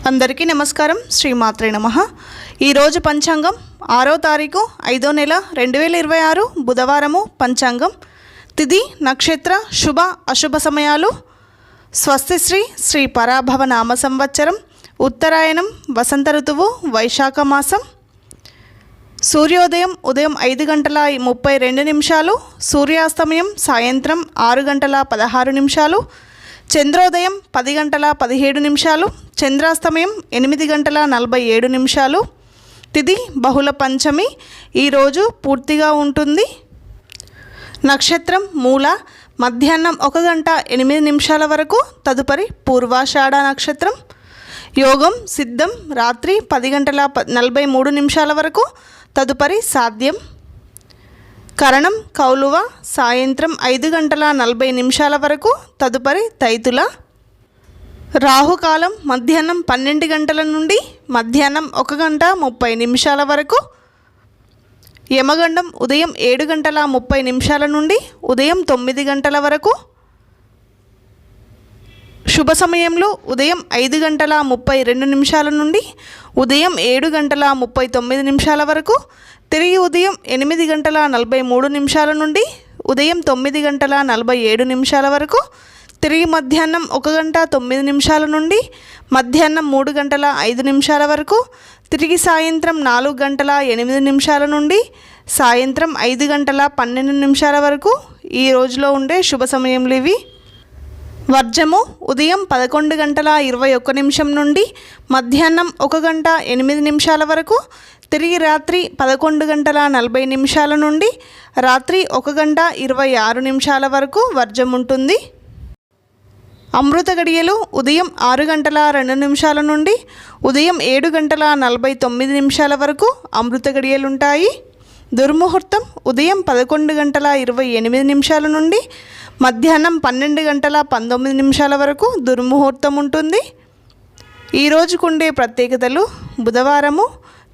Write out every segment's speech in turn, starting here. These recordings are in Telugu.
అందరికీ నమస్కారం. శ్రీమాత్రే నమః. ఈరోజు పంచాంగం 6వ తారీఖు 5వ నెల 2026 బుధవారము. పంచాంగం తిథి నక్షత్ర శుభ అశుభ సమయాలు. స్వస్తిశ్రీ శ్రీ పరాభవ నామ సంవత్సరం, ఉత్తరాయణం, వసంత ఋతువు, వైశాఖ మాసం. సూర్యోదయం ఉదయం 5 గంటల 32 నిమిషాలు, సూర్యాస్తమయం సాయంత్రం 6 గంటల 16 నిమిషాలు, చంద్రోదయం 10 గంటల 17 నిమిషాలు, చంద్రాస్తమయం 8 గంటల 47 నిమిషాలు. తిథి బహుళ పంచమి ఈరోజు పూర్తిగా ఉంటుంది. నక్షత్రం మూల, మధ్యాహ్నం 1 గంట 8 నిమిషాల వరకు, తదుపరి పూర్వాషాఢ నక్షత్రం. యోగం సిద్ధం రాత్రి 10 గంటల 43 నిమిషాల వరకు, తదుపరి సాధ్యం. కరణం కౌలువ సాయంత్రం 5 గంటల 40 నిమిషాల వరకు, తదుపరి తైతుల. రాహుకాలం మధ్యాహ్నం 12 గంటల నుండి మధ్యాహ్నం 1 గంట 30 నిమిషాల వరకు. యమగండం ఉదయం 7 గంటల 30 నిమిషాల నుండి ఉదయం 9 గంటల వరకు. శుభ సమయంలో ఉదయం 5 గంటల 32 నిమిషాల నుండి ఉదయం 7 గంటల 39 నిమిషాల వరకు, తిరిగి ఉదయం 8 గంటల 43 నిమిషాల నుండి ఉదయం 9 గంటల 47 నిమిషాల వరకు, తిరిగి మధ్యాహ్నం 1 గంట 9 నిమిషాల నుండి మధ్యాహ్నం 3 గంటల 5 నిమిషాల వరకు, తిరిగి సాయంత్రం 4 గంటల 8 నిమిషాల నుండి సాయంత్రం 5 గంటల 12 నిమిషాల వరకు ఈ రోజులో ఉండే శుభ సమయంలో ఇవి. వర్జము ఉదయం 11 గంటల 21 నిమిషం నుండి మధ్యాహ్నం 1 గంట 8 నిమిషాల వరకు, తిరిగి రాత్రి 11 గంటల 40 నిమిషాల నుండి రాత్రి 1 గంట 26 నిమిషాల వరకు వర్జం ఉంటుంది. అమృత గడియలు ఉదయం 6 గంటల 2 నిమిషాల నుండి ఉదయం 7 గంటల 49 నిమిషాల వరకు అమృత గడియలు ఉంటాయి. దుర్ముహూర్తం ఉదయం 11 గంటల 28 నిమిషాల నుండి మధ్యాహ్నం 12 గంటల 19 నిమిషాల వరకు దుర్ముహూర్తం ఉంటుంది. ఈ రోజుకుండే ప్రత్యేకతలు: బుధవారము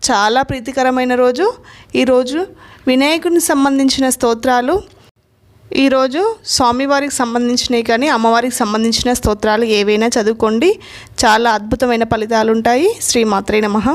చాలా ప్రీతికరమైన రోజు. ఈరోజు వినాయకునికి సంబంధించిన స్తోత్రాలు, ఈరోజు స్వామివారికి సంబంధించినవి కానీ అమ్మవారికి సంబంధించిన స్తోత్రాలు ఏవైనా చదువుకోండి, చాలా అద్భుతమైన ఫలితాలు ఉంటాయి. శ్రీమాత్రే నమః.